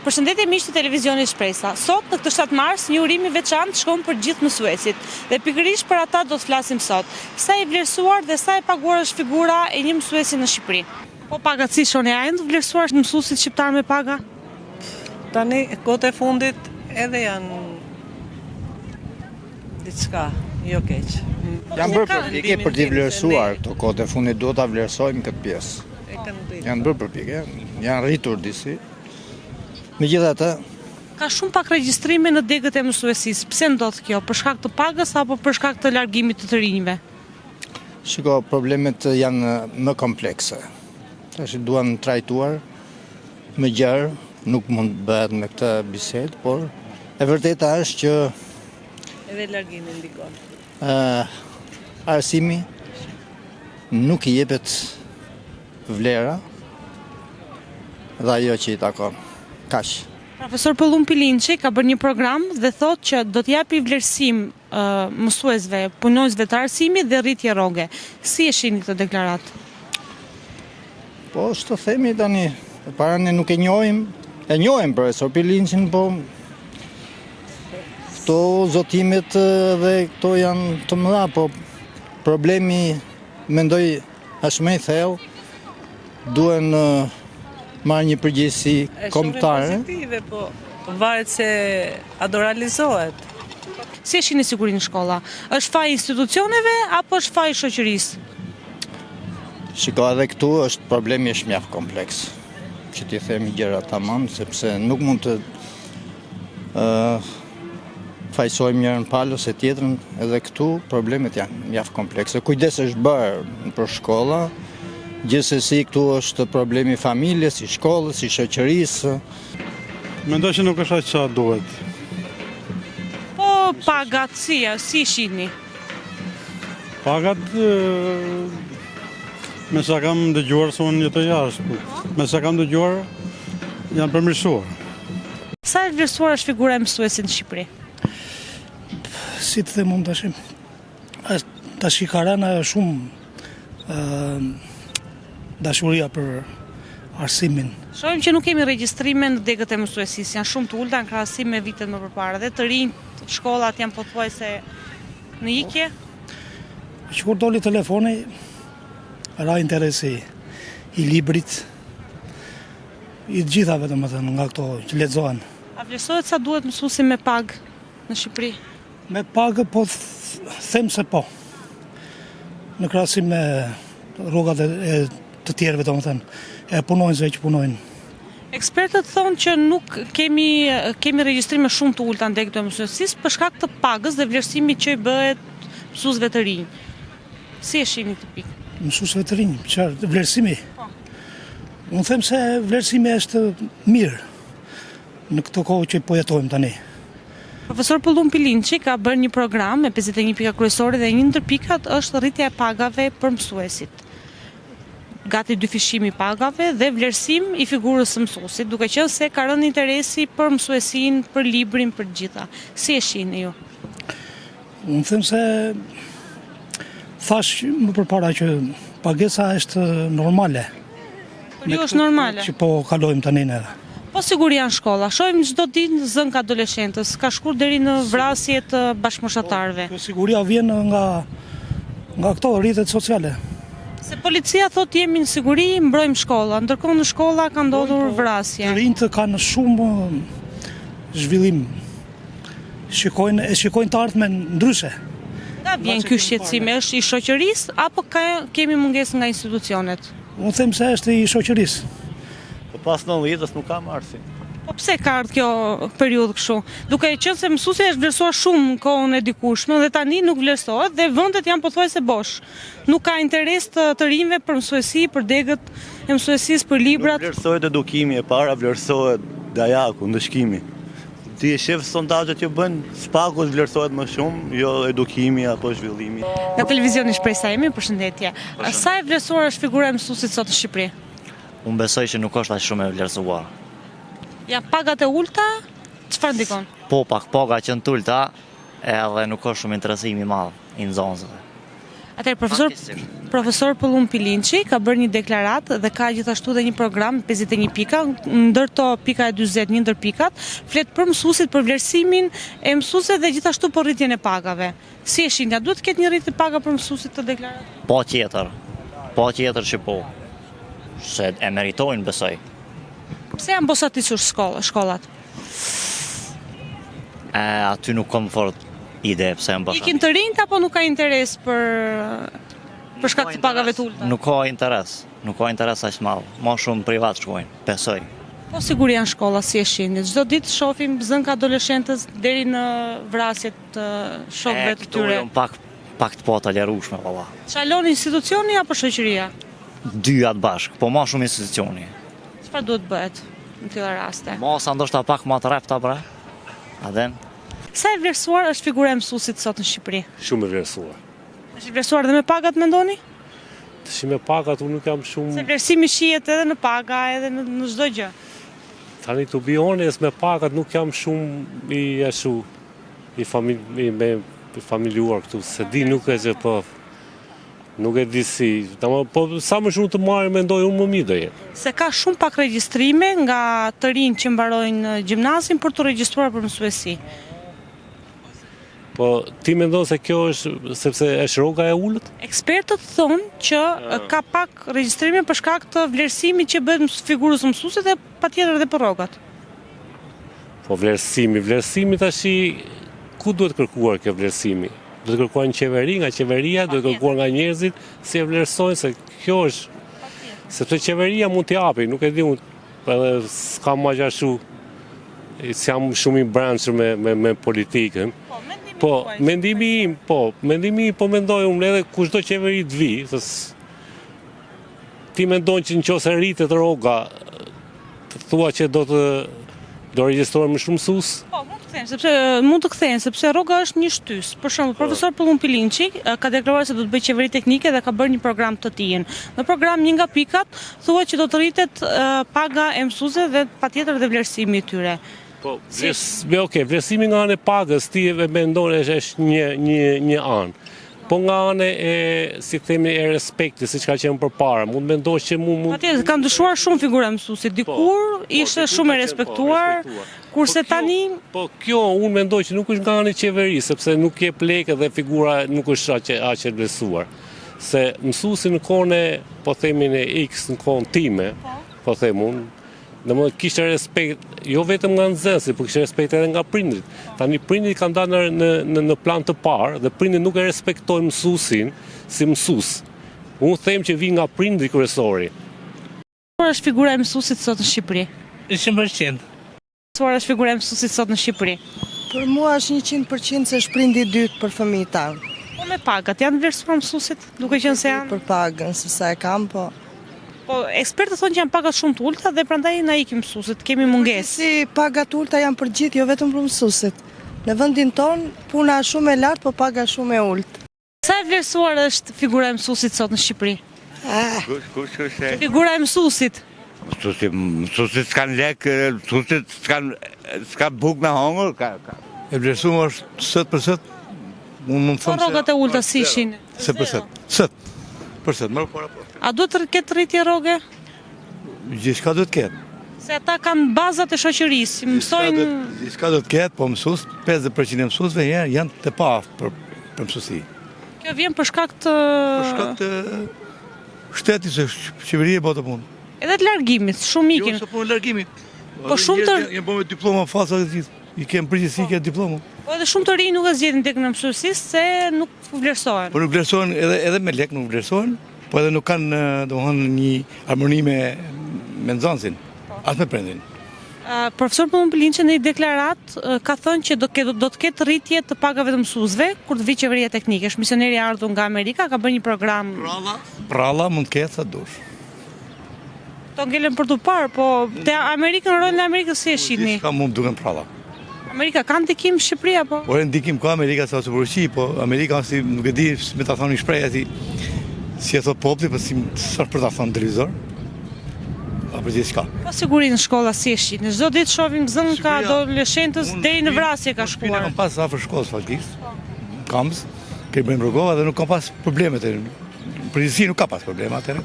Përshëndetje miq të televizionit Shpresa. Sot në këtë 7 mars një urim i veçantë shkon për gjithë mësuesit dhe pikërisht për ata do të flasim sot. Sa i vlerësuar dhe sa e paguar është figura e një mësuesi në Shqipëri? Po pagat si shoni janë të vlerësuar mësuesit shqiptar me paga? Tani kohët e fundit edhe janë diçka jo keq. Janë bërë përpjekje për t'i vlerësuar këto kohët e fundit, duhet ta vlerësojmë këtë pjesë. Janë bërë përpjekje, janë rritur disi. Megjithatë, ka shumë pak regjistrime në degët e mësuesisë. Pse ndodh kjo? Për shkak të pagës apo për shkak të largimit të rinjve? shiko, problemet janë më komplekse. Tash duan trajtuar më gjerë, nuk mund të bëhet me këtë bisedë, por e vërteta është që edhe largimi ndikon. Arsimi nuk i jepet vlera dhe ajo që i takon. Kaq. Profesor Pëllum Pilinçi ka bërë një program dhe thotë që do t'japi vlerësim mësuesve, punonjësve të arsimit dhe rritje rroge. Si e shihni këtë deklaratë? Po, ç'të themi tani, para ne nuk e njohim profesor Pilinçin, po këto zotimet dhe këto janë të mëdha, po problemi mendoj është më i thellë, duhen marrë një përgjegjësi kombëtare. Është pozitive, po varet se a do realizohet. Si e shihni sigurinë në shkolla? Është faj institucioneve apo është faj shoqërisë? Shiko, edhe këtu është problemi është mjaft kompleks. Që t'i themi gjëra tamam, sepse nuk mund të fajsojmë njërën palë ose tjetrën, edhe këtu problemet janë mjaft komplekse. Kujdes është bërë për shkolla, gjithsesi këtu është problemi familjes, i shkollës, i shoqërisë. Mendoj që nuk është aq sa duhet. Po pagat si shihni? Pagat me sa kam dëgjuar se unë jetoj jashtë. Me sa kam dëgjuar janë përmirësuar. Sa e vlerësuar është figura e mësuesit në Shqipëri? Si të them unë tash ka rënë shumë dashuria për arsimin. Shohim që nuk kemi regjistrime në degët e mësuesisë, janë shumë të ulta në krahasim me vitet më përpara dhe të rinjt shkollat janë pothuajse në ikje. Që kur doli telefoni, ra interesi i librit, i të gjithave domethënë nga këto që lexohen. A vlerësohet sa duhet mësuesi me pagë në Shqipëri? Me pagë po them se po. Në krahasim me rrogat e të tjerëve domethënë, e punonjësve që punojnë. Ekspertët thonë që nuk kemi regjistrime shumë të ulta në degët e mësuesisë për shkak të pagës dhe vlerësimit që i bëhet mësuesve të rinj. Si e shihni këtë pikë? Mësuesve të rinj, çfarë vlerësimi? Po. Unë them se vlerësimi është mirë në këtë kohë që po jetojmë tani. Profesor Pëllum Pilinçi ka bërë një program me 51 pika kryesore dhe një ndër pikat është rritja e pagave për mësuesit. Gati 2 fishimi pagave dhe vlerësim i figurës së mësuesit, duke qenë se ka rënë interesi për mësuesin, për librin, për gjitha. Si e shihni ju? Unë them se thash më përpara që pagesa është normale. Për ju është normale? Që po kalojmë tani ne. Po siguria në shkolla, shohim çdo ditë zënk adoleshentës, ka shkuar deri në vrasje të bashkëmoshatarëve. Kjo siguria vjen nga këto rrjetet sociale. Se policia thotë jemi në siguri, mbrojmë shkolla, ndërkohë në shkolla ka ndodhur vrasje. Rinjtë kanë shumë zhvillim. Shikojnë të ardhmen ndryshe. Nga vjen ky shqetësim, është i shoqërisë apo kemi mungesë nga institucionet? Unë them se është i shoqërisë. Po pas 90-s nuk kam arsim. Po pse ka ardhur kjo periudhë kështu? Duke qenë se mësuesi është vlerësuar shumë në kohën e dikushme dhe tani nuk vlerësohet dhe vendet janë pothuajse bosh. Nuk ka interes të rinjve për mësuesi, për degët e mësuesisë, për librat. Nuk vlerësohet edukimi e para, vlerësohet dajaku, ndëshkimi. Ti e shef sondazhet që bën, spaku vlerësohet më shumë, jo edukimi apo zhvillimi. Nga televizioni Shpresa jemi, përshëndetje. Sa e vlerësuar është figura e mësuesit sot në Shqipëri? Unë besoj që nuk është aq shumë e vlerësuar. Ja pagat e ulta, çfarë ndikon? Po pak paga që në të ulta, edhe nuk është shumë interesimi i madh i nxënësve. Atëherë profesor Pëllum Pilinçi ka bërë një deklaratë dhe ka gjithashtu dhe një program 51 pika, ndër to pika e 40, një ndër pikat, flet për mësuesit, për vlerësimin e mësuesve dhe gjithashtu për rritjen e pagave. Si e shihni, a duhet të ketë një rritje paga për mësuesit të deklaratë? Po tjetër që po, se e meritojnë besoj. Pse janë bosatisur shkollat? Aty nuk kam fort ide pse janë Ikin të rinjt apo nuk ka interes për shkak të pagave të ulta? Nuk ka interes aq madh. Më shumë privat shkojnë, besoj. Po sigur janë shkolla, si e shihni. Çdo ditë shohim zënk adoleshentës deri në vrasjet të shokëve të tyre. Pak të po të lerushme, valla. Çalon institucioni apo shoqëria? Dyat bashk, po më shumë institucioni. Çfarë duhet bëhet në këto raste? Mosa ndoshta pak më të repta bre. Aden. Sa e vlerësuar është figura e mësuesit sot në Shqipëri? Shumë e vlerësuar. Është i vlerësuar dhe me pagat, mendoni? Si me pagat unë nuk jam shumë. Se vlerësimi shihet edhe në paga, edhe në çdo gjë. Tani to be honest, me pagat nuk jam shumë i familjuar këtu, se di nuk e që po. Nuk e di si, po sa më shumë të marrë mendoj unë më mirë do jetë. Se ka shumë pak regjistrime nga të rinj që mbarojnë gjimnazin për të regjistruar për mësuesi. Po ti mendon se kjo është sepse është rroga e ulët? Ekspertët thonë që ka pak regjistrime për shkak të vlerësimit që bëhet figurës mësuesit dhe patjetër edhe për rrogat. Po vlerësimi tash ku duhet kërkuar kjo vlerësimi? Duhet kërkuar në qeveri, nga qeveria, duhet kërkuar nga njerëzit si e vlerësojnë, se kjo është, sepse qeveria mund t'i japi, nuk e di unë, edhe s'kam ma gjashu, s'jam shumë i brendshëm me politikën. Po, mendimi im, po mendoj unë edhe kushdo qeveri të vi, ti mendojnë që në qose rritet rroga, thua që do regjistrojnë më shumë mësues? Po, mund të kthehen, sepse rroga është një shtys. Për shembull, profesor Pëllum Pilinçi ka deklaruar se do të bëjë qeveri teknike dhe ka bërë një program të tij. Në program një nga pikat thuhet që do të rritet paga e mësuesve dhe patjetër dhe vlerësimi i tyre. Po, vlerësimi nga anë e pagës ti e mendon është një anë. Po nga anë si themi e respekti, siç ka qenë përpara, mund mendosh që patjetër ka ndryshuar shumë figura e mësuesit. Dikur ishte shumë e respektuar, kurse tani po kjo unë mendoj që nuk është nga anë e qeverisë, sepse nuk jep lekë dhe figura nuk është aq e vlerësuar. Se mësuesi në kohën e, po themin e X në kohën time, po them unë, domethënë kishte respekt jo vetëm nga nxënësi, por kishte respekt edhe nga prindrit. Tani prindrit kanë dalë në plan të parë dhe prindrit nuk e respektojnë mësuesin si mësues. Unë them që vi nga prindri kryesori. Çfarë është figura e mësuesit sot në Shqipëri? 100%. Çfarë është figura e mësuesit sot në Shqipëri? Për mua është 100% se është prindi i dytë për fëmijët tanë. Po me pagat, janë vlerësuar mësuesit, duke qenë se janë Për pagën, se sa e kam, po. Po ekspertët thonë që janë pagat shumë të ulta dhe prandaj na ikim mësuesit, kemi mungesë. Si pagat ulta janë për gjithë, jo vetëm për mësuesit. Në vendin ton puna është shumë e lartë, po paga shumë e ultë. Sa e vlerësuar është figura e mësuesit sot në Shqipëri? Figura e mësuesit. Mësuesit s'kan lekë, mësuesit s'kan bukë me hongër. E vlerësuar është 7%. Unë mund të them se rrogat e ulta si ishin? 7%. 7%, më para. A duhet të ketë rritje rroge? Gjithçka duhet të ketë. Se ata kanë bazat e shoqërisë, mësojnë. Gjithçka do të ketë, po mësues 50% e mësuesve janë të paaftë për mësuesi. Kjo vjen për shkak të shtetit, se qeveria e bota punë. Edhe të largimit, shumë ikin. Jo, se punë largimit. Po shumë të janë bërë diploma falsa të gjithë. I kemë përgjithësi këtë diploma. Po edhe shumë të rinj nuk e zgjedhin tek në mësuesisë se nuk vlerësohen. Po nuk vlerësohen edhe me lek nuk vlerësohen, po edhe nuk kanë domethënë një harmoni me nxënësin, as me prindin. Profesor Pëllum Pilinçi në një deklarat ka thënë që do të ketë rritje të pagave të mësuesve kur të vijë qeveria teknike. Është misioneri i ardhur nga Amerika, ka bërë një program. Pralla mund të ketë sa dush. To ngelen për të parë, po te Amerikën, rolin e Amerikës si e shihni? Ka mund duken pralla. Amerika ka ndikim në Shqipëri apo? Po ndikim ka Amerika sa përfshi, po Amerika si nuk e di me ta thonë shprehje si e thot populli, po si s'është për ta thënë në televizor. Apo gjithçka. Po sigurisht në shkolla si e shihni. Çdo ditë shohim zënk ka adoleshentës deri në vrasje ka shkuar. Kam pas afër shkollës faktikisht. Kampus Ke bëjmë rrugova dhe nuk ka pas problemet. Përgjithësi nuk ka pas problema atëherë.